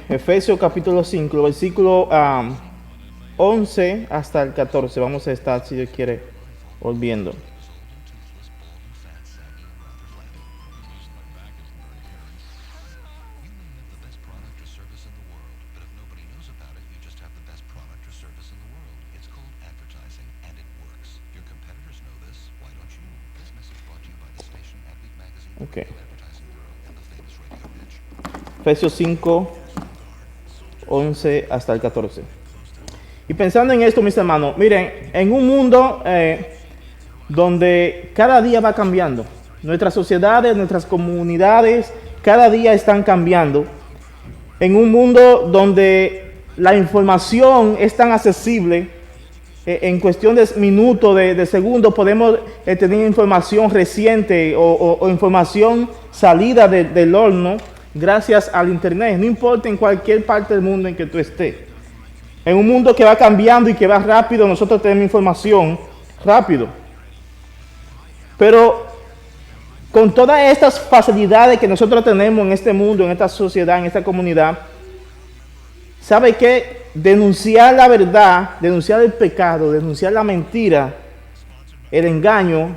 Efesios capítulo 5, versículo 11 hasta el 14. Vamos a estar, si Dios quiere, volviendo. Okay. Efesios 5, 11 hasta el 14. Y pensando en esto, mis hermanos, miren, en un mundo donde cada día va cambiando, nuestras sociedades, nuestras comunidades, cada día están cambiando, en un mundo donde la información es tan accesible, en cuestión de minutos, de segundos, podemos tener información reciente o información salida del horno gracias al internet, no importa en cualquier parte del mundo en que tú estés. En un mundo que va cambiando y que va rápido, nosotros tenemos información rápido. Pero con todas estas facilidades que nosotros tenemos en este mundo, en esta sociedad, en esta comunidad, ¿sabe qué? Denunciar la verdad, denunciar el pecado, denunciar la mentira, el engaño,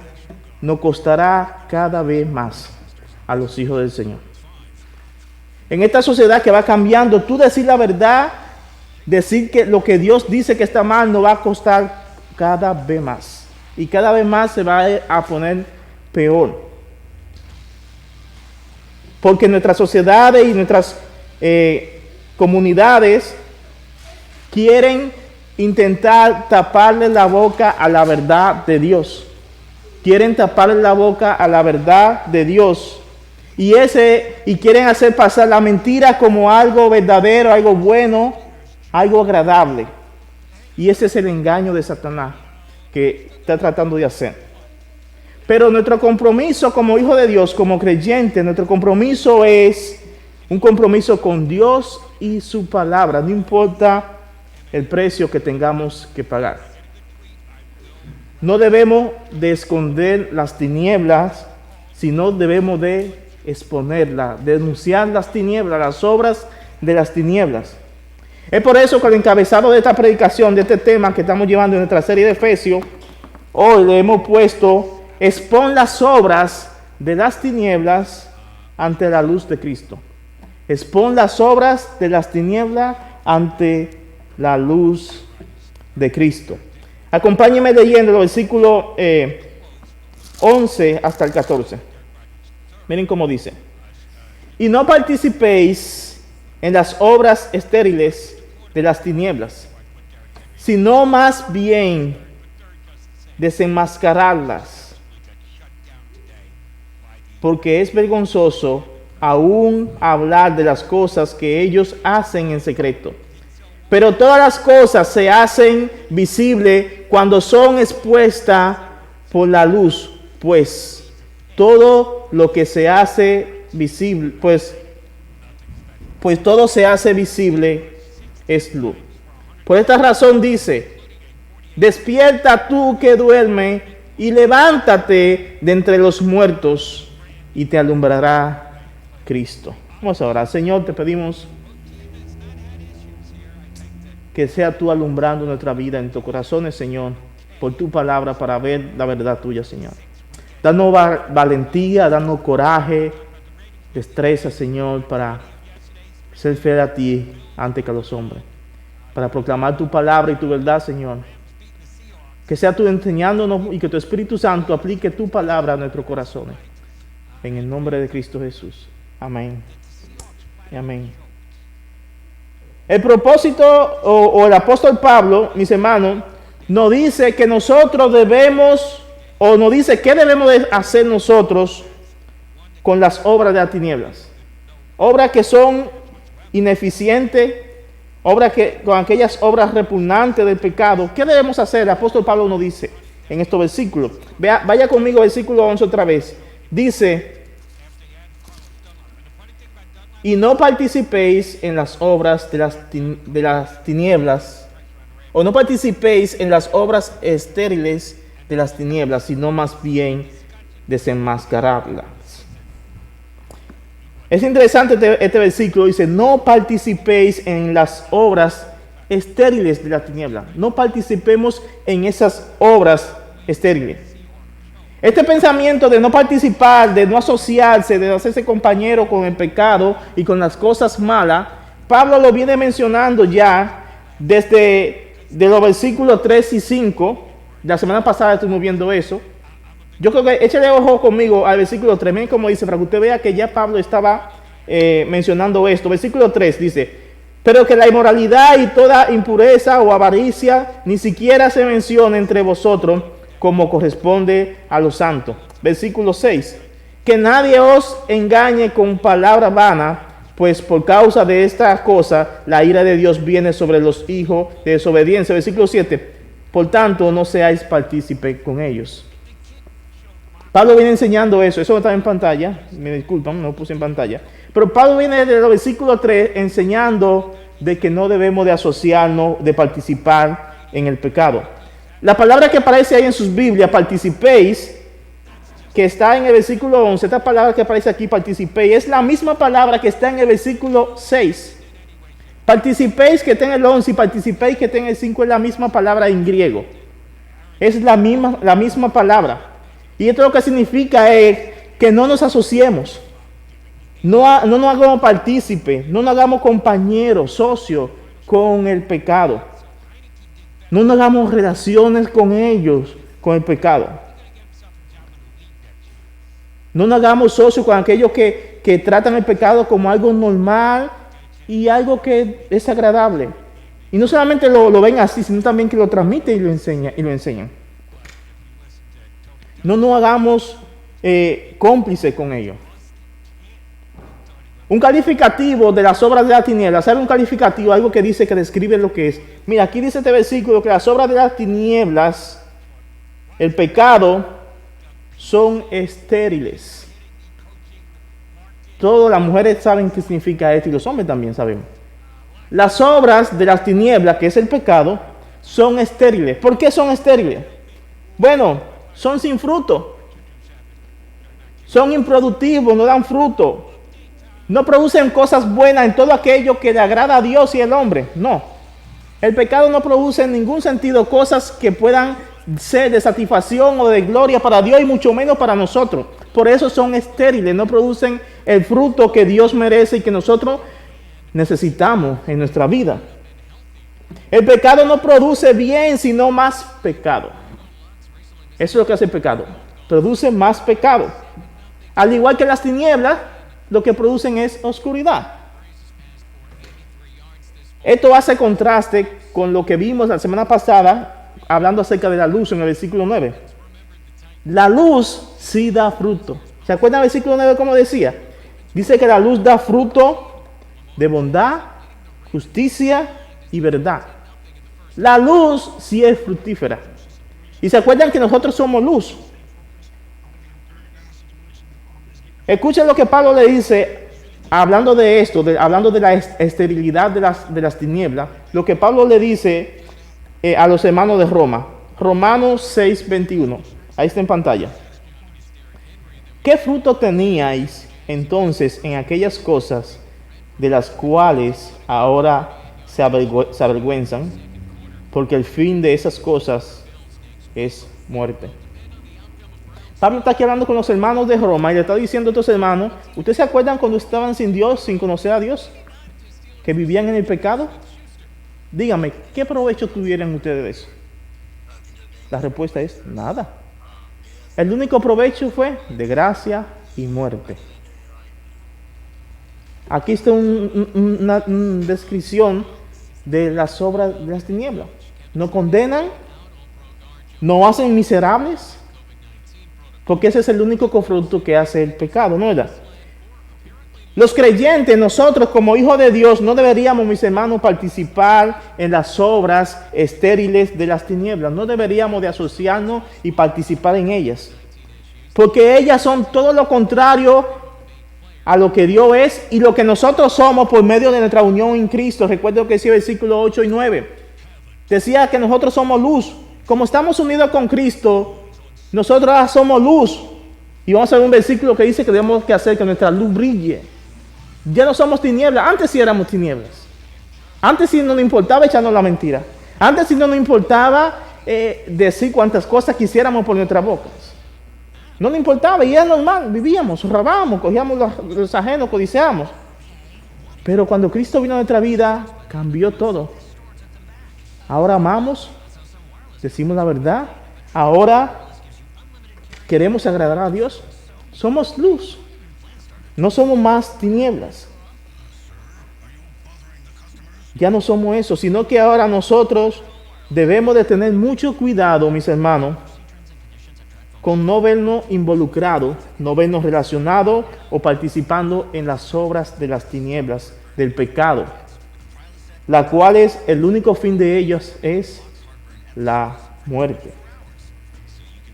nos costará cada vez más a los hijos del Señor. En esta sociedad que va cambiando, tú decir la verdad, decir que lo que Dios dice que está mal, nos va a costar cada vez más. Y cada vez más se va a poner peor. Porque nuestras sociedades y nuestras comunidades quieren intentar taparle la boca a la verdad de Dios. Quieren taparle la boca a la verdad de Dios. Y quieren hacer pasar la mentira como algo verdadero, algo bueno, algo agradable. Y ese es el engaño de Satanás que está tratando de hacer. Pero nuestro compromiso como hijo de Dios, como creyente, nuestro compromiso es un compromiso con Dios y su palabra. No importa el precio que tengamos que pagar. No debemos de esconder las tinieblas, sino debemos de exponerlas, denunciar las tinieblas, las obras de las tinieblas. Es por eso que el encabezado de esta predicación, de este tema que estamos llevando en nuestra serie de Efesios, hoy le hemos puesto: expon las obras de las tinieblas ante la luz de Cristo. Expon las obras de las tinieblas ante la luz de Cristo. Acompáñenme leyendo los versículos 11 hasta el 14. Miren cómo dice: y no participéis en las obras estériles de las tinieblas, sino más bien desenmascararlas, porque es vergonzoso aún hablar de las cosas que ellos hacen en secreto. Pero todas las cosas se hacen visibles cuando son expuestas por la luz, pues todo lo que se hace visible, pues todo se hace visible es luz. Por esta razón dice: despierta tú que duermes y levántate de entre los muertos y te alumbrará Cristo. Vamos a orar. Señor, te pedimos que sea tú alumbrando nuestra vida en nuestros corazones, Señor, por tu palabra, para ver la verdad tuya, Señor. Danos valentía, danos coraje, destreza, Señor, para ser fiel a ti antes que a los hombres, para proclamar tu palabra y tu verdad, Señor. Que sea tú enseñándonos y que tu Espíritu Santo aplique tu palabra a nuestros corazones. En el nombre de Cristo Jesús. Amén. Y amén. El propósito o el apóstol Pablo, mis hermanos, nos dice que nosotros debemos, o nos dice qué debemos de hacer nosotros con las obras de las tinieblas. Obras que son ineficientes, con aquellas obras repugnantes del pecado. ¿Qué debemos hacer? El apóstol Pablo nos dice en estos versículos. Vaya conmigo al versículo 11 otra vez. Dice: y no participéis en las obras de las tinieblas, o no participéis en las obras estériles de las tinieblas, sino más bien desenmascararlas. Es interesante este versículo, dice, no participéis en las obras estériles de la tiniebla. No participemos en esas obras estériles. Este pensamiento de no participar, de no asociarse, de hacerse compañero con el pecado y con las cosas malas, Pablo lo viene mencionando ya desde de los versículos 3 y 5. La semana pasada estuvimos viendo eso. Yo creo que échale ojo conmigo al versículo 3, miren cómo dice, para que usted vea que ya Pablo estaba mencionando esto. Versículo 3 dice, pero que la inmoralidad y toda impureza o avaricia ni siquiera se mencione entre vosotros como corresponde a los santos. Versículo 6, que nadie os engañe con palabra vana, pues por causa de esta cosa la ira de Dios viene sobre los hijos de desobediencia. Versículo 7, por tanto no seáis partícipe con ellos. Pablo viene enseñando eso no está en pantalla, me disculpan, no lo puse en pantalla. Pero Pablo viene desde el versículo 3 enseñando de que no debemos de asociarnos, de participar en el pecado. La palabra que aparece ahí en sus Biblias, participéis, que está en el versículo 11, esta palabra que aparece aquí, participéis, es la misma palabra que está en el versículo 6. Participéis que está en el 11 y participéis que está en el 5 es la misma palabra en griego. Es la misma palabra. Y esto lo que significa es que no nos asociemos, no nos hagamos partícipes, no nos hagamos compañeros, socios con el pecado. No nos hagamos relaciones con ellos, con el pecado. No nos hagamos socios con aquellos que tratan el pecado como algo normal y algo que es agradable. Y no solamente lo ven así, sino también que lo transmiten y lo enseñan. No nos hagamos cómplices con ellos. Un calificativo de las obras de las tinieblas, ¿sabe un calificativo? Algo que dice, que describe lo que es. Mira, aquí dice este versículo que las obras de las tinieblas, el pecado, son estériles. Todas las mujeres saben qué significa esto y los hombres también sabemos. Las obras de las tinieblas, que es el pecado, son estériles. ¿Por qué son estériles? Bueno, son sin fruto. Son improductivos, no dan fruto. No producen cosas buenas en todo aquello que le agrada a Dios y al hombre. No. El pecado no produce en ningún sentido cosas que puedan ser de satisfacción o de gloria para Dios y mucho menos para nosotros. Por eso son estériles, no producen el fruto que Dios merece y que nosotros necesitamos en nuestra vida. El pecado no produce bien, sino más pecado. Eso es lo que hace el pecado. Produce más pecado. Al igual que las tinieblas, lo que producen es oscuridad. Esto hace contraste con lo que vimos la semana pasada, hablando acerca de la luz en el versículo 9. La luz sí da fruto. ¿Se acuerdan del versículo 9 cómo decía? Dice que la luz da fruto de bondad, justicia y verdad. La luz sí es fructífera. Y se acuerdan que nosotros somos luz. Escuchen lo que Pablo le dice, hablando de esto, hablando de la esterilidad de las tinieblas, lo que Pablo le dice a los hermanos de Roma. Romanos 6:21. Ahí está en pantalla. ¿Qué fruto teníais entonces en aquellas cosas de las cuales ahora se avergüenzan? Porque el fin de esas cosas es muerte. Pablo está aquí hablando con los hermanos de Roma y le está diciendo a estos hermanos, ¿ustedes se acuerdan cuando estaban sin Dios, sin conocer a Dios? ¿Que vivían en el pecado? Díganme, ¿qué provecho tuvieran ustedes de eso? La respuesta es nada. El único provecho fue desgracia y muerte. Aquí está una descripción de las obras de las tinieblas. Nos condenan, nos hacen miserables, porque ese es el único confronto que hace el pecado, ¿no es verdad? Los creyentes, nosotros como hijos de Dios, no deberíamos, mis hermanos, participar en las obras estériles de las tinieblas. No deberíamos de asociarnos y participar en ellas. Porque ellas son todo lo contrario a lo que Dios es y lo que nosotros somos por medio de nuestra unión en Cristo. Recuerda lo que decía el versículo 8 y 9. Decía que nosotros somos luz. Como estamos unidos con Cristo, nosotros somos luz. Y vamos a ver un versículo que dice que tenemos que hacer que nuestra luz brille. Ya no somos tinieblas. Antes sí éramos tinieblas. Antes sí no nos importaba echarnos la mentira. Antes sí no nos importaba decir cuantas cosas quisiéramos por nuestras bocas. No nos importaba y era normal. Vivíamos, robábamos, cogíamos los ajenos, codiciábamos. Pero cuando Cristo vino a nuestra vida, cambió todo. Ahora amamos, decimos la verdad. Ahora queremos agradar a Dios. Somos luz. No somos más tinieblas. Ya no somos eso, sino que ahora nosotros debemos de tener mucho cuidado, mis hermanos, con no vernos involucrados, no vernos relacionados o participando en las obras de las tinieblas, del pecado, la cual es el único fin de ellos es la muerte.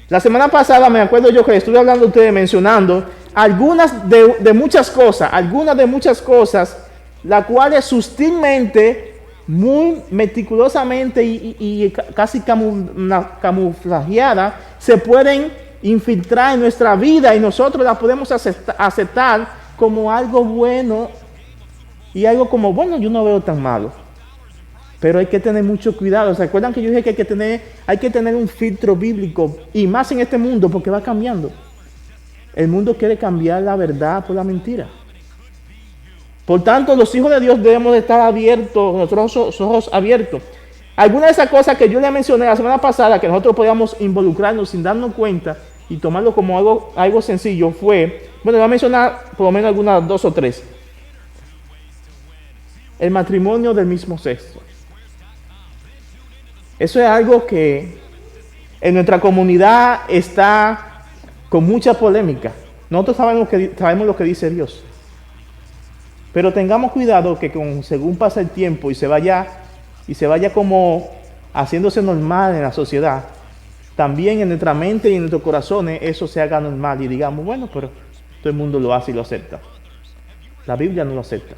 La semana pasada me acuerdo yo que estuve hablando a ustedes mencionando algunas de muchas cosas, las cuales sutilmente, muy meticulosamente y casi camuflajeadas, se pueden infiltrar en nuestra vida y nosotros las podemos aceptar como algo bueno y algo como, bueno, yo no veo tan malo. Pero hay que tener mucho cuidado. ¿Se acuerdan que yo dije que hay que tener un filtro bíblico? Y más en este mundo porque va cambiando. El mundo quiere cambiar la verdad por la mentira. Por tanto, los hijos de Dios debemos de estar abiertos, nuestros ojos abiertos. Algunas de esas cosas que yo le mencioné la semana pasada, que nosotros podíamos involucrarnos sin darnos cuenta y tomarlo como algo sencillo, fue, bueno, voy a mencionar por lo menos algunas 2 o 3. El matrimonio del mismo sexo. Eso es algo que en nuestra comunidad está con mucha polémica. Nosotros sabemos lo que dice Dios. Pero tengamos cuidado que según pasa el tiempo y se vaya como haciéndose normal en la sociedad, también en nuestra mente y en nuestros corazones eso se haga normal y digamos, bueno, pero todo el mundo lo hace y lo acepta. La Biblia no lo acepta.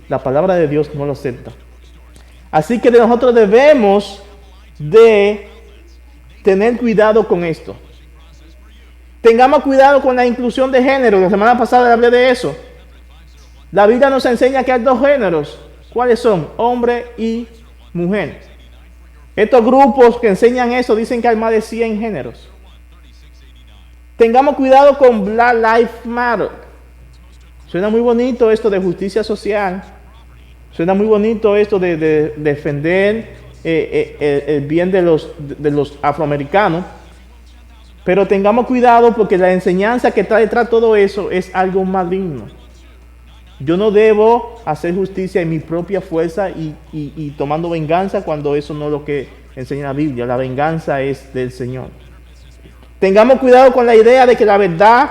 La palabra de Dios no lo acepta. Así que nosotros debemos de tener cuidado con esto. Tengamos cuidado con la inclusión de género. La semana pasada hablé de eso. La Biblia nos enseña que hay 2 géneros. ¿Cuáles son? Hombre y mujer. Estos grupos que enseñan eso dicen que hay más de 100 géneros. Tengamos cuidado con Black Lives Matter. Suena muy bonito esto de justicia social. Suena muy bonito esto de defender el bien de los afroamericanos. Pero tengamos cuidado porque la enseñanza que está detrás de todo eso es algo maligno. Yo no debo hacer justicia en mi propia fuerza y tomando venganza cuando eso no es lo que enseña la Biblia. La venganza es del Señor. Tengamos cuidado con la idea de que la verdad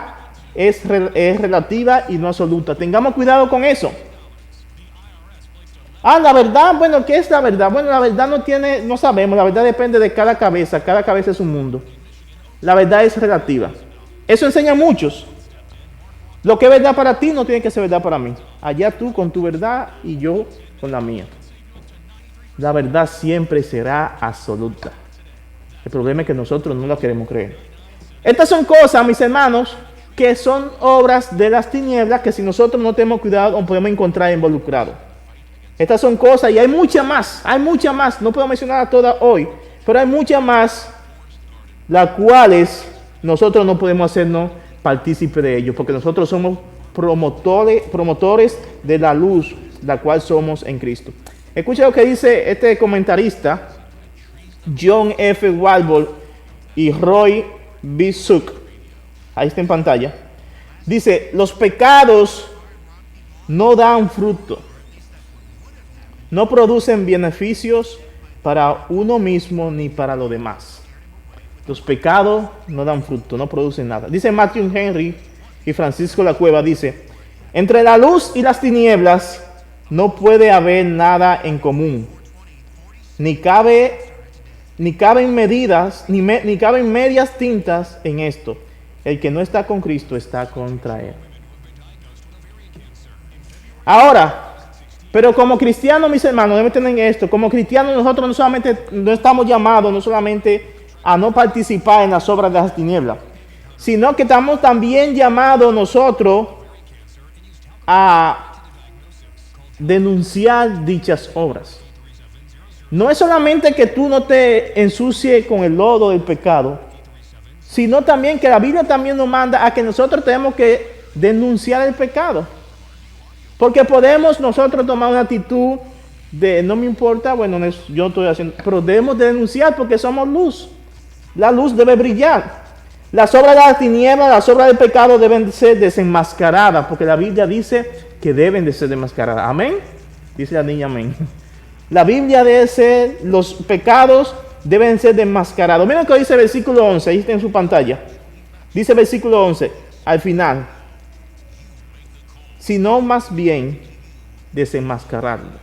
es relativa y no absoluta. Tengamos cuidado con eso. La verdad, bueno, ¿qué es la verdad? Bueno, la verdad no sabemos, la verdad depende de cada cabeza es un mundo. La verdad es relativa. Eso enseña a muchos. Lo que es verdad para ti no tiene que ser verdad para mí. Allá tú con tu verdad y yo con la mía. La verdad siempre será absoluta. El problema es que nosotros no la queremos creer. Estas son cosas, mis hermanos, que son obras de las tinieblas que si nosotros no tenemos cuidado nos podemos encontrar involucrados. Estas son cosas y hay muchas más, no puedo mencionar todas hoy, pero hay muchas más, las cuales nosotros no podemos hacernos partícipes de ellos, porque nosotros somos promotores de la luz, la cual somos en Cristo. Escucha lo que dice este comentarista, John F. Walball y Roy B. Suk, ahí está en pantalla. Dice, los pecados no dan fruto. No producen beneficios para uno mismo ni para los demás. Los pecados no dan fruto, no producen nada. Dice Matthew Henry y Francisco La Cueva, dice, entre la luz y las tinieblas no puede haber nada en común. Ni caben medias tintas en esto. El que no está con Cristo está contra él. Ahora, pero como cristianos, mis hermanos, deben tener esto. Como cristianos nosotros no estamos llamados no solamente a no participar en las obras de las tinieblas, sino que estamos también llamados nosotros a denunciar dichas obras. No es solamente que tú no te ensucies con el lodo del pecado, sino también que la Biblia también nos manda a que nosotros tenemos que denunciar el pecado. Porque podemos nosotros tomar una actitud de no me importa, bueno, yo estoy haciendo, pero debemos de denunciar porque somos luz. La luz debe brillar. Las obras de la tiniebla, las obras del pecado deben ser desenmascaradas, porque la Biblia dice que deben de ser desenmascaradas. Amén. Dice la niña amén. La Biblia dice los pecados deben ser desenmascarados. Miren lo que dice el versículo 11, ahí está en su pantalla. Dice el versículo 11, al final. Sino más bien desenmascararlo.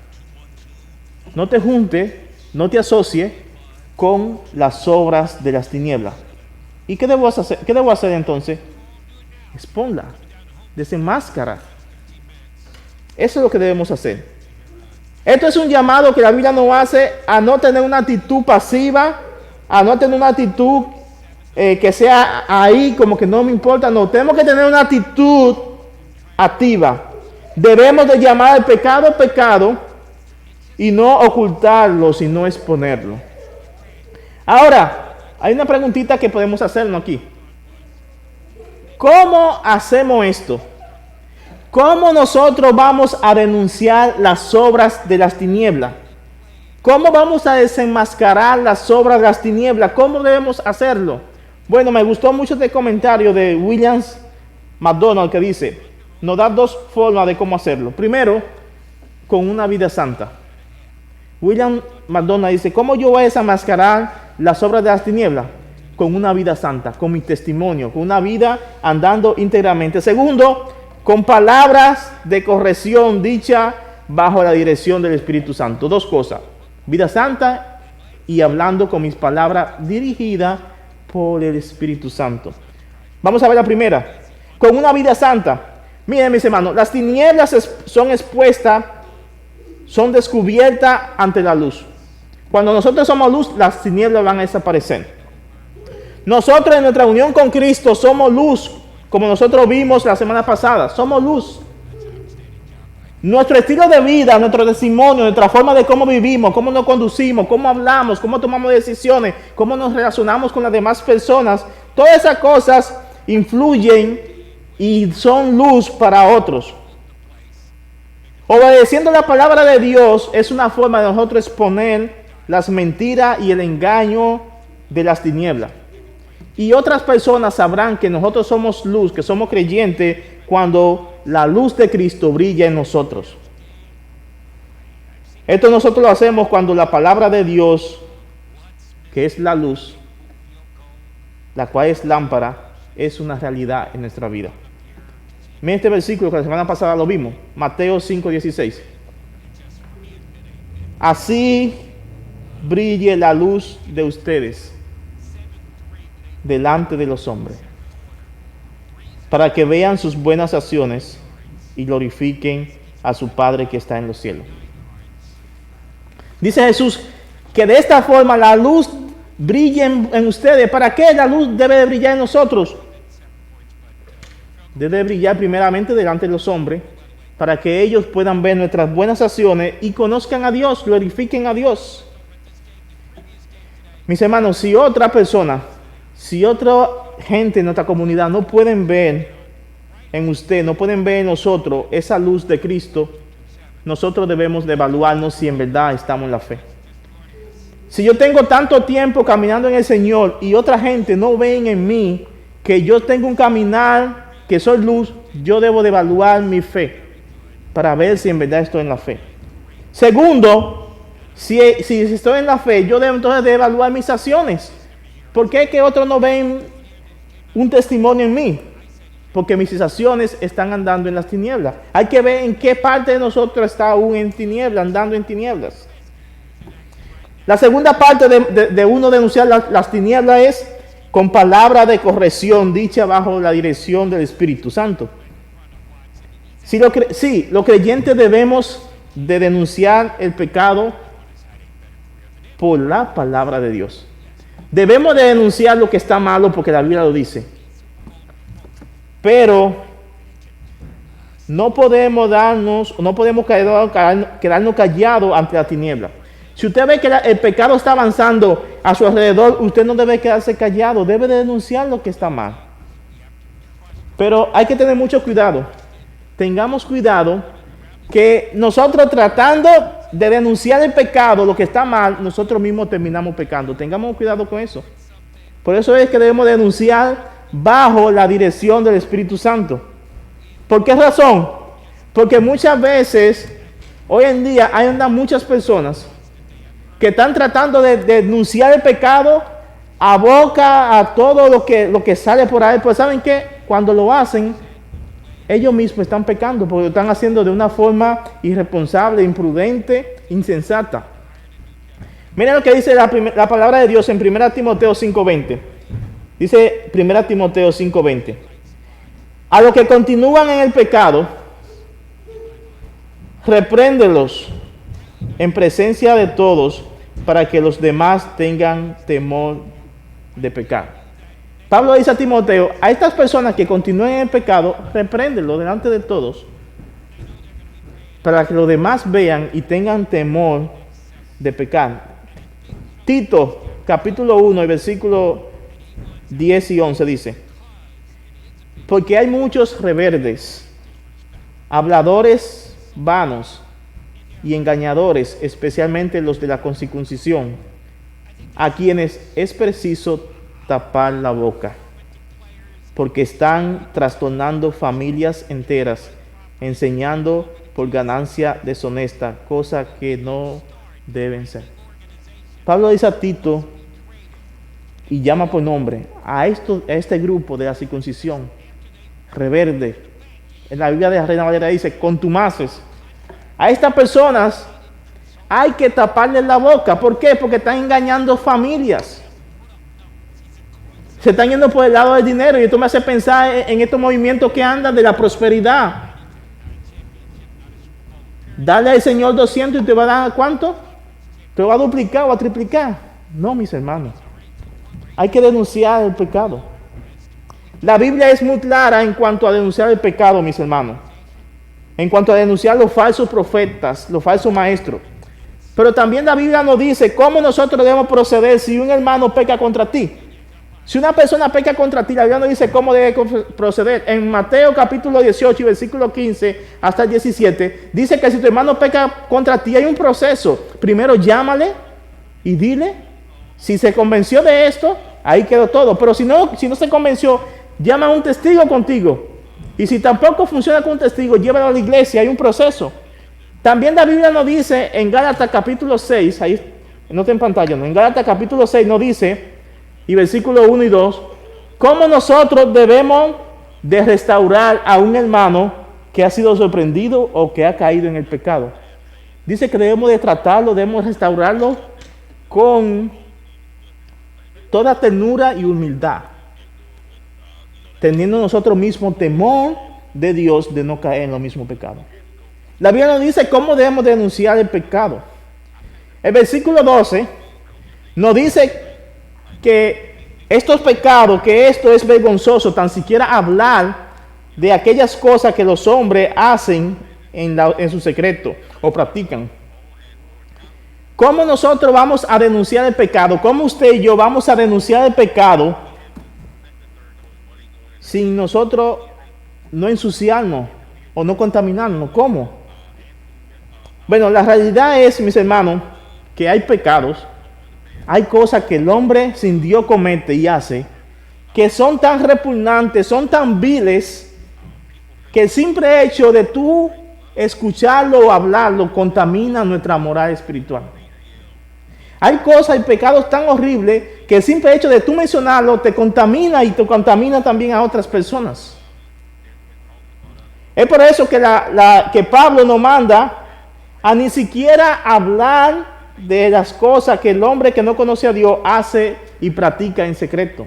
No te junte, no te asocie con las obras de las tinieblas. ¿Y qué debo hacer? ¿Qué debo hacer entonces? Exponla, desenmáscara. Eso es lo que debemos hacer. Esto es un llamado que la Biblia nos hace a no tener una actitud pasiva, a no tener una actitud que sea ahí como que no me importa. No, tenemos que tener una actitud activa. Debemos de llamar al pecado pecado y no ocultarlo, sino exponerlo. Ahora, hay una preguntita que podemos hacernos aquí. ¿Cómo hacemos esto? ¿Cómo nosotros vamos a denunciar las obras de las tinieblas? ¿Cómo vamos a desenmascarar las obras de las tinieblas? ¿Cómo debemos hacerlo? Bueno, me gustó mucho este comentario de William MacDonald que dice, nos da dos formas de cómo hacerlo. Primero, con una vida santa. William MacDonald dice, ¿cómo yo voy a desenmascarar las obras de las tinieblas? Con una vida santa, con mi testimonio, con una vida andando íntegramente. Segundo, con palabras de corrección dicha bajo la dirección del Espíritu Santo. Dos cosas, vida santa y hablando con mis palabras dirigidas por el Espíritu Santo. Vamos a ver la primera, con una vida santa. Miren mis hermanos, las tinieblas son expuestas, son descubiertas ante la luz. Cuando nosotros somos luz, las tinieblas van a desaparecer. Nosotros en nuestra unión con Cristo somos luz, como nosotros vimos la semana pasada, somos luz. Nuestro estilo de vida, nuestro testimonio, nuestra forma de cómo vivimos, cómo nos conducimos, cómo hablamos, cómo tomamos decisiones, cómo nos relacionamos con las demás personas, todas esas cosas influyen y son luz para otros. Obedeciendo la palabra de Dios es una forma de nosotros exponer las mentiras y el engaño de las tinieblas. Y otras personas sabrán que nosotros somos luz, que somos creyentes, cuando la luz de Cristo brilla en nosotros. Esto nosotros lo hacemos cuando la palabra de Dios, que es la luz, la cual es lámpara, es una realidad en nuestra vida. Miren este versículo que la semana pasada lo vimos, Mateo 5:16. Así brille la luz de ustedes delante de los hombres, para que vean sus buenas acciones y glorifiquen a su Padre que está en los cielos. Dice Jesús que de esta forma la luz brille en ustedes. ¿Para qué la luz debe de brillar en nosotros? Debe brillar primeramente delante de los hombres, para que ellos puedan ver nuestras buenas acciones y conozcan a Dios, glorifiquen a Dios. Mis hermanos, si otra persona, si otra gente en nuestra comunidad no pueden ver en usted, no pueden ver en nosotros esa luz de Cristo, nosotros debemos de evaluarnos si en verdad estamos en la fe. Si yo tengo tanto tiempo caminando en el Señor y otra gente no ven en mí que yo tengo un caminar, que soy luz, yo debo de evaluar mi fe para ver si en verdad estoy en la fe. Segundo, si estoy en la fe, yo debo entonces de evaluar mis acciones. ¿Por qué que otros no ven un testimonio en mí? Porque mis acciones están andando en las tinieblas. Hay que ver en qué parte de nosotros está aún en tinieblas, andando en tinieblas. La segunda parte de uno denunciar las tinieblas es con palabra de corrección dicha bajo la dirección del Espíritu Santo. Los creyentes debemos de denunciar el pecado por la palabra de Dios. Debemos de denunciar lo que está malo porque la Biblia lo dice. Pero no podemos quedarnos callados ante la tiniebla. Si usted ve que el pecado está avanzando a su alrededor, usted no debe quedarse callado, debe de denunciar lo que está mal. Pero hay que tener mucho cuidado. Tengamos cuidado que nosotros tratando de denunciar el pecado, lo que está mal, nosotros mismos terminamos pecando. Tengamos cuidado con eso. Por eso es que debemos denunciar bajo la dirección del Espíritu Santo. ¿Por qué razón? Porque muchas veces, hoy en día, hay muchas personas que están tratando de denunciar el pecado a boca, a todo lo que sale por ahí. Pues ¿saben qué? Cuando lo hacen, ellos mismos están pecando, porque lo están haciendo de una forma irresponsable, imprudente, insensata. Miren lo que dice la palabra de Dios en 1 Timoteo 5:20. Dice 1 Timoteo 5:20. A los que continúan en el pecado, repréndelos en presencia de todos, para que los demás tengan temor de pecar. Pablo dice a Timoteo, a estas personas que continúen en el pecado, repréndelo delante de todos, para que los demás vean y tengan temor de pecar. Tito, capítulo 1, versículo 10 y 11 dice, porque hay muchos reverdes, habladores vanos y engañadores, especialmente los de la circuncisión, a quienes es preciso tapar la boca, porque están trastornando familias enteras, enseñando por ganancia deshonesta, cosas que no deben ser. Pablo dice a Tito, y llama por nombre, a este grupo de la circuncisión, reverde. En la Biblia de la Reina Valera dice, contumaces. A estas personas hay que taparles la boca. ¿Por qué? Porque están engañando familias. Se están yendo por el lado del dinero, y esto me hace pensar en estos movimientos que andan de la prosperidad. Dale al Señor 200 y te va a dar ¿cuánto? Te va a duplicar o a triplicar. No, mis hermanos. Hay que denunciar el pecado. La Biblia es muy clara en cuanto a denunciar el pecado, mis hermanos. En cuanto a denunciar los falsos profetas, los falsos maestros. Pero también la Biblia nos dice cómo nosotros debemos proceder si un hermano peca contra ti. Si una persona peca contra ti, la Biblia nos dice cómo debe proceder. En Mateo capítulo 18 y versículo 15 hasta el 17, dice que si tu hermano peca contra ti, hay un proceso. Primero llámale y dile. Si se convenció de esto, ahí quedó todo. Pero si no se convenció, llama a un testigo contigo. Y si tampoco funciona con un testigo, llévalo a la iglesia, hay un proceso. También la Biblia nos dice en Gálatas capítulo 6, ahí no está en pantalla, ¿no? En Gálatas capítulo 6 nos dice, y versículos 1 y 2, cómo nosotros debemos de restaurar a un hermano que ha sido sorprendido o que ha caído en el pecado. Dice que debemos de tratarlo, debemos restaurarlo con toda ternura y humildad, teniendo nosotros mismos temor de Dios de no caer en lo mismo pecado. La Biblia nos dice cómo debemos denunciar el pecado. El versículo 12 nos dice que estos pecados, que esto es vergonzoso, tan siquiera hablar de aquellas cosas que los hombres hacen en su secreto o practican. ¿Cómo nosotros vamos a denunciar el pecado? ¿Cómo usted y yo vamos a denunciar el pecado sin nosotros no ensuciarnos o no contaminarnos? ¿Cómo? Bueno, la realidad es, mis hermanos, que hay pecados, hay cosas que el hombre sin Dios comete y hace, que son tan repugnantes, son tan viles, que el simple hecho de tú escucharlo o hablarlo contamina nuestra moral espiritual. Hay cosas y pecados tan horribles que el simple hecho de tú mencionarlo te contamina y te contamina también a otras personas. Es por eso que Pablo nos manda a ni siquiera hablar de las cosas que el hombre que no conoce a Dios hace y practica en secreto.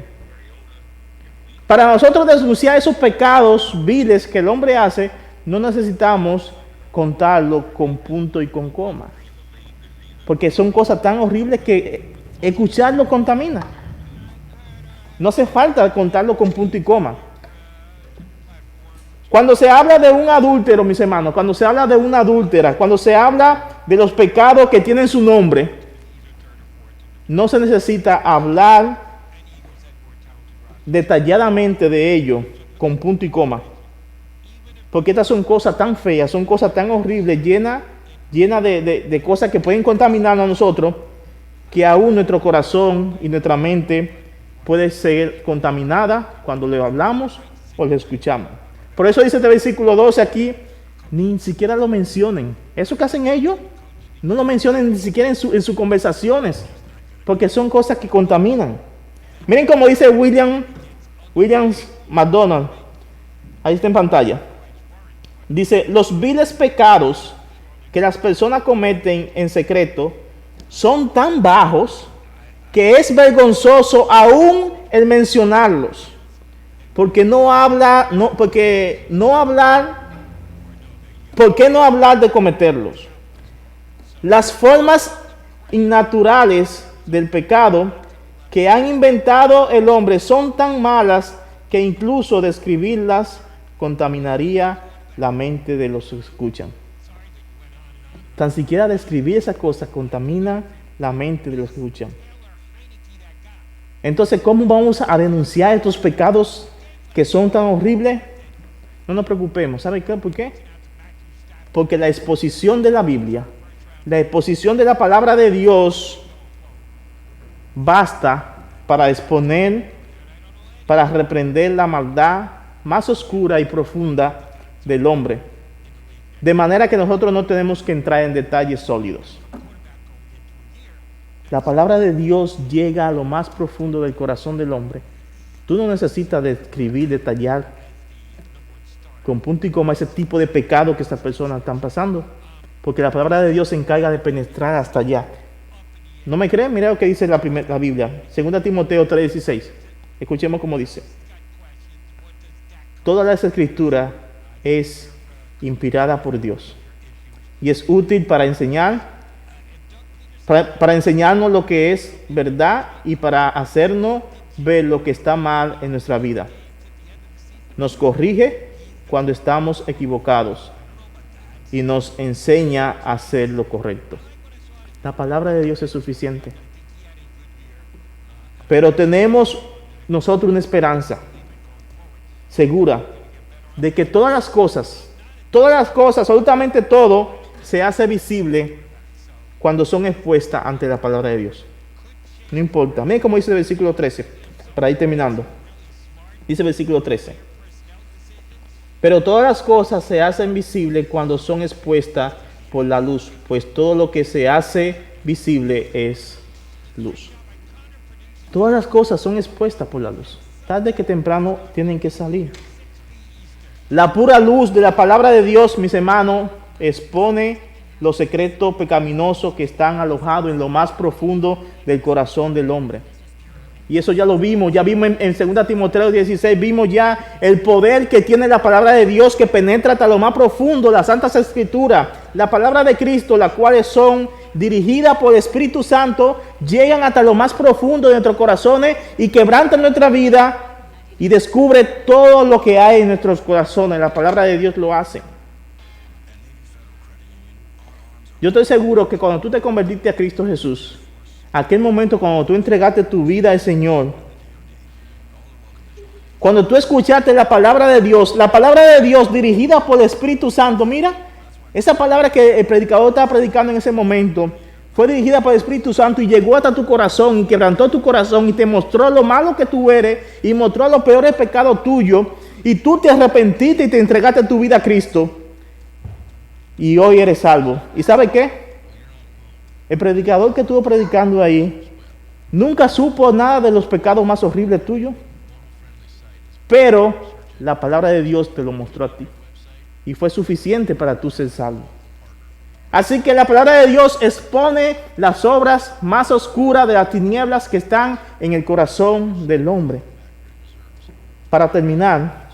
Para nosotros denunciar esos pecados viles que el hombre hace, no necesitamos contarlo con punto y con coma. Porque son cosas tan horribles que escucharlo contamina. No hace falta contarlo con punto y coma. Cuando se habla de un adúltero, mis hermanos, cuando se habla de una adúltera, cuando se habla de los pecados que tienen su nombre, no se necesita hablar detalladamente de ello con punto y coma. Porque estas son cosas tan feas, son cosas tan horribles, llenas de cosas que pueden contaminarnos a nosotros, que aún nuestro corazón y nuestra mente puede ser contaminada cuando le hablamos o le escuchamos. Por eso dice este versículo 12 aquí, ni siquiera lo mencionen. Eso que hacen ellos, no lo mencionen ni siquiera en sus conversaciones, porque son cosas que contaminan. Miren cómo dice William McDonald, ahí está en pantalla. Dice, los viles pecados que las personas cometen en secreto son tan bajos que es vergonzoso aún el mencionarlos. ¿Por qué no hablar de cometerlos? Las formas innaturales del pecado que han inventado el hombre son tan malas que incluso describirlas contaminaría la mente de los que escuchan. Tan siquiera describir esas cosas contamina la mente de los que escuchan. Entonces, ¿cómo vamos a denunciar estos pecados que son tan horribles? No nos preocupemos. ¿Sabe qué? ¿Por qué? Porque la exposición de la Biblia, la exposición de la palabra de Dios, basta para exponer, para reprender la maldad más oscura y profunda del hombre. De manera que nosotros no tenemos que entrar en detalles sólidos. La palabra de Dios llega a lo más profundo del corazón del hombre. Tú no necesitas describir, detallar con punto y coma ese tipo de pecado que estas personas están pasando, porque la palabra de Dios se encarga de penetrar hasta allá. ¿No me creen? Mira lo que dice la Biblia, 2 Timoteo 3:16. Escuchemos cómo dice. Toda la escritura es inspirada por Dios y es útil para enseñarnos lo que es verdad y para hacernos ver lo que está mal en nuestra vida. Nos corrige cuando estamos equivocados y nos enseña a hacer lo correcto. La palabra de Dios es suficiente. Pero tenemos nosotros una esperanza segura de que todas las cosas, absolutamente todo, se hace visible cuando son expuestas ante la palabra de Dios. No importa. Miren cómo dice el versículo 13, para ir terminando. Dice el versículo 13. Pero todas las cosas se hacen visibles cuando son expuestas por la luz, pues todo lo que se hace visible es luz. Todas las cosas son expuestas por la luz. Tarde que temprano tienen que salir. La pura luz de la palabra de Dios, mis hermanos, expone los secretos pecaminosos que están alojados en lo más profundo del corazón del hombre. Y eso ya lo vimos, en 2 Timoteo 16, vimos ya el poder que tiene la palabra de Dios que penetra hasta lo más profundo, las Santas Escrituras, la palabra de Cristo, las cuales son dirigidas por el Espíritu Santo, llegan hasta lo más profundo de nuestros corazones y quebrantan nuestra vida y descubre todo lo que hay en nuestros corazones. La palabra de Dios lo hace. Yo estoy seguro que cuando tú te convertiste a Cristo Jesús, aquel momento cuando tú entregaste tu vida al Señor, cuando tú escuchaste la palabra de Dios dirigida por el Espíritu Santo, mira, esa palabra que el predicador estaba predicando en ese momento, fue dirigida por el Espíritu Santo y llegó hasta tu corazón y quebrantó tu corazón y te mostró lo malo que tú eres y mostró los peores pecados tuyos y tú te arrepentiste y te entregaste tu vida a Cristo y hoy eres salvo. ¿Y sabe qué? El predicador que estuvo predicando ahí nunca supo nada de los pecados más horribles tuyos, pero la palabra de Dios te lo mostró a ti y fue suficiente para tú ser salvo. Así que la palabra de Dios expone las obras más oscuras de las tinieblas que están en el corazón del hombre. Para terminar,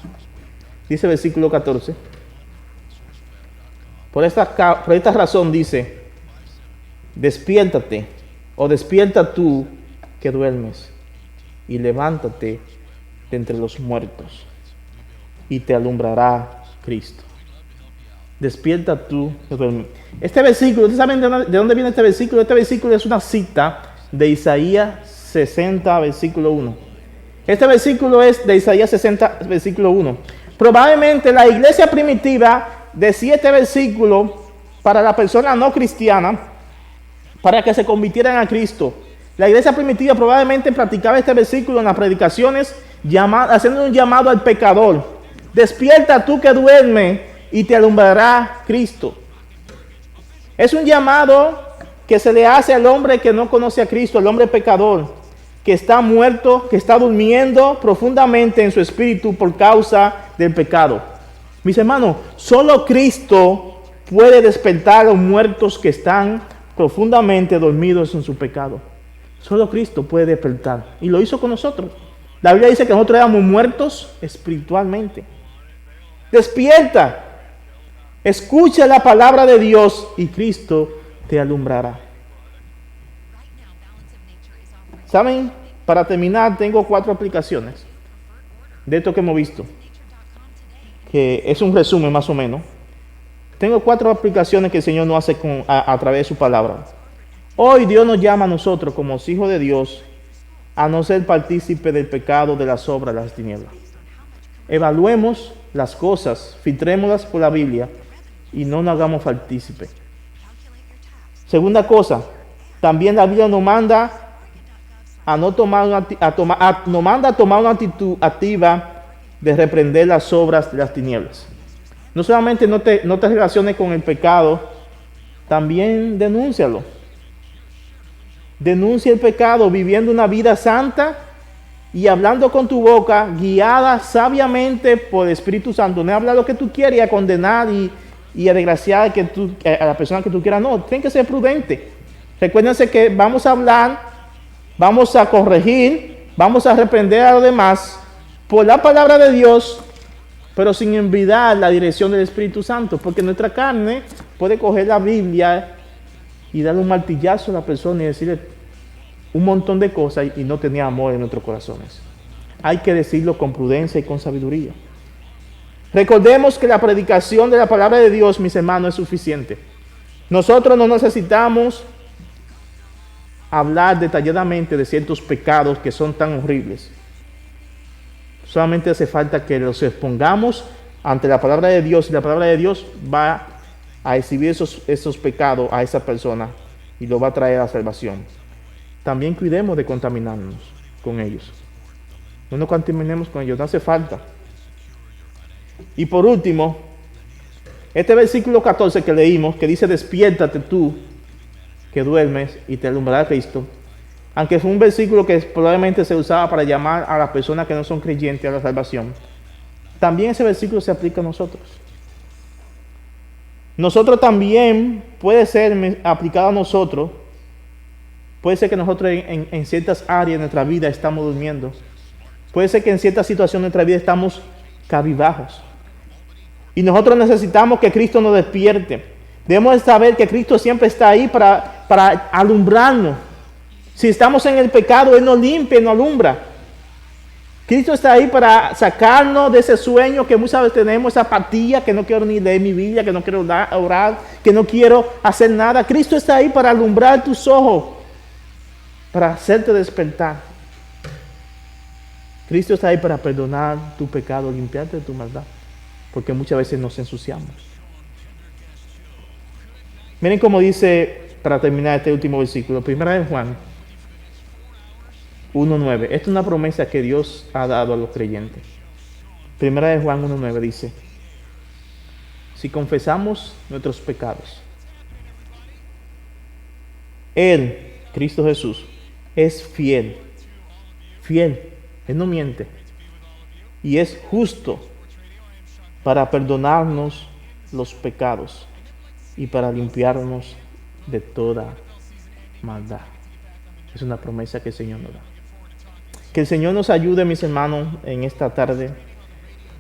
dice el versículo 14. Por esta razón dice, despiértate o despierta tú que duermes y levántate de entre los muertos y te alumbrará Cristo. Despierta tú. Este versículo, ¿ustedes saben de dónde viene este versículo? Este versículo es una cita de Isaías 60, versículo 1. Este versículo es de Isaías 60, versículo 1. Probablemente la iglesia primitiva decía este versículo para la persona no cristiana, para que se convirtieran a Cristo. La iglesia primitiva probablemente practicaba este versículo en las predicaciones, haciendo un llamado al pecador. Despierta tú que duermes y te alumbrará Cristo. Es un llamado que se le hace al hombre que no conoce a Cristo, al hombre pecador, que está muerto, que está durmiendo profundamente en su espíritu por causa del pecado. Mis hermanos, solo Cristo puede despertar a los muertos que están profundamente dormidos en su pecado. Solo Cristo puede despertar. Y lo hizo con nosotros. La Biblia dice que nosotros éramos muertos espiritualmente. Despierta. Escucha la palabra de Dios y Cristo te alumbrará. ¿Saben? Para terminar, tengo 4 aplicaciones de esto que hemos visto, que es un resumen más o menos. Tengo 4 aplicaciones que el Señor nos hace a través de su palabra. Hoy Dios nos llama a nosotros, como hijos de Dios, a no ser partícipe del pecado, de las obras, de las tinieblas. Evaluemos las cosas, filtrémoslas por la Biblia y no nos hagamos partícipe. Segunda cosa, también la Biblia nos manda a tomar una actitud activa de reprender las obras de las tinieblas. No solamente no te relaciones con el pecado, también denúncialo. Denuncia el pecado viviendo una vida santa y hablando con tu boca, guiada sabiamente por el Espíritu Santo. No habla lo que tú quieres y a condenar y a desgraciar a la persona que tú quieras. No, tienen que ser prudentes. Recuérdense que vamos a hablar, vamos a corregir, vamos a reprender a los demás por la palabra de Dios, pero sin olvidar la dirección del Espíritu Santo, porque nuestra carne puede coger la Biblia y darle un martillazo a la persona y decirle un montón de cosas y no tenía amor en nuestros corazones. Hay que decirlo con prudencia y con sabiduría. Recordemos que la predicación de la palabra de Dios, mis hermanos, es suficiente. Nosotros no necesitamos hablar detalladamente de ciertos pecados que son tan horribles. Solamente hace falta que los expongamos ante la palabra de Dios y la palabra de Dios va a exhibir esos pecados a esa persona y lo va a traer a la salvación. También cuidemos de contaminarnos con ellos. No nos contaminemos con ellos, no hace falta. Y por último, este versículo 14 que leímos, que dice: despiértate tú que duermes y te alumbrará Cristo. Aunque fue un versículo que probablemente se usaba para llamar a las personas que no son creyentes a la salvación, también ese versículo se aplica a nosotros. Nosotros también puede ser aplicado a nosotros. Puede ser que nosotros en ciertas áreas de nuestra vida estamos durmiendo. Puede ser que en ciertas situaciones de nuestra vida estamos cabizbajos. Y nosotros necesitamos que Cristo nos despierte. Debemos saber que Cristo siempre está ahí para alumbrarnos. Si estamos en el pecado, Él nos limpia y nos alumbra. Cristo está ahí para sacarnos de ese sueño que muchas veces tenemos, esa apatía, que no quiero ni leer mi Biblia, que no quiero orar, que no quiero hacer nada. Cristo está ahí para alumbrar tus ojos, para hacerte despertar. Cristo está ahí para perdonar tu pecado, limpiarte de tu maldad, porque muchas veces nos ensuciamos. Miren cómo dice, para terminar este último versículo, 1 Juan 1:9. Esta es una promesa que Dios ha dado a los creyentes. 1 Juan 1:9 dice: si confesamos nuestros pecados, Él, Cristo Jesús, es fiel. Él no miente. Y es justo para perdonarnos los pecados y para limpiarnos de toda maldad. Es una promesa que el Señor nos da. Que el Señor nos ayude, mis hermanos, en esta tarde,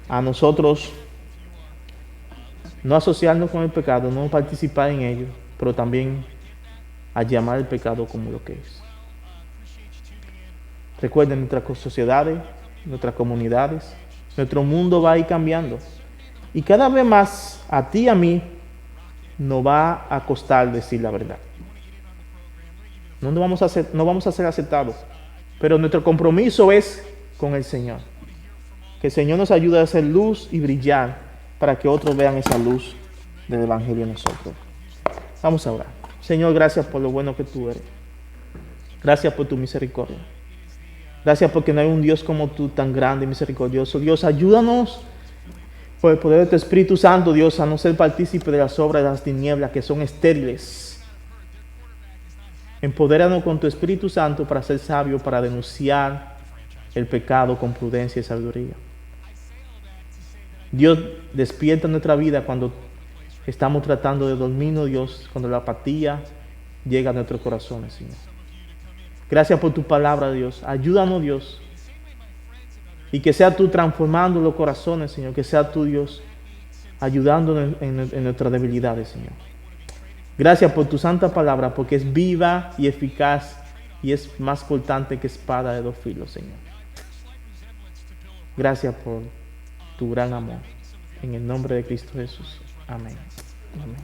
a nosotros no asociarnos con el pecado, no participar en ello, pero también a llamar el pecado como lo que es. Recuerden, nuestras sociedades, nuestras comunidades, nuestro mundo va a ir cambiando. Y cada vez más a ti y a mí nos va a costar decir la verdad. No vamos a ser aceptados. Pero nuestro compromiso es con el Señor. Que el Señor nos ayude a hacer luz y brillar para que otros vean esa luz del Evangelio en nosotros. Vamos a orar. Señor, gracias por lo bueno que tú eres. Gracias por tu misericordia. Gracias porque no hay un Dios como tú tan grande y misericordioso. Dios, ayúdanos por el poder de tu Espíritu Santo, Dios, a no ser partícipe de las obras de las tinieblas que son estériles. Empodéranos con tu Espíritu Santo para ser sabios, para denunciar el pecado con prudencia y sabiduría. Dios, despierta nuestra vida cuando estamos tratando de dormirnos, Dios, cuando la apatía llega a nuestros corazones, Señor. Gracias por tu palabra, Dios. Ayúdanos, Dios. Y que sea tú transformando los corazones, Señor. Que sea tú, Dios, ayudándonos en nuestras debilidades, Señor. Gracias por tu santa palabra, porque es viva y eficaz y es más cortante que espada de dos filos, Señor. Gracias por tu gran amor. En el nombre de Cristo Jesús. Amén. Amén.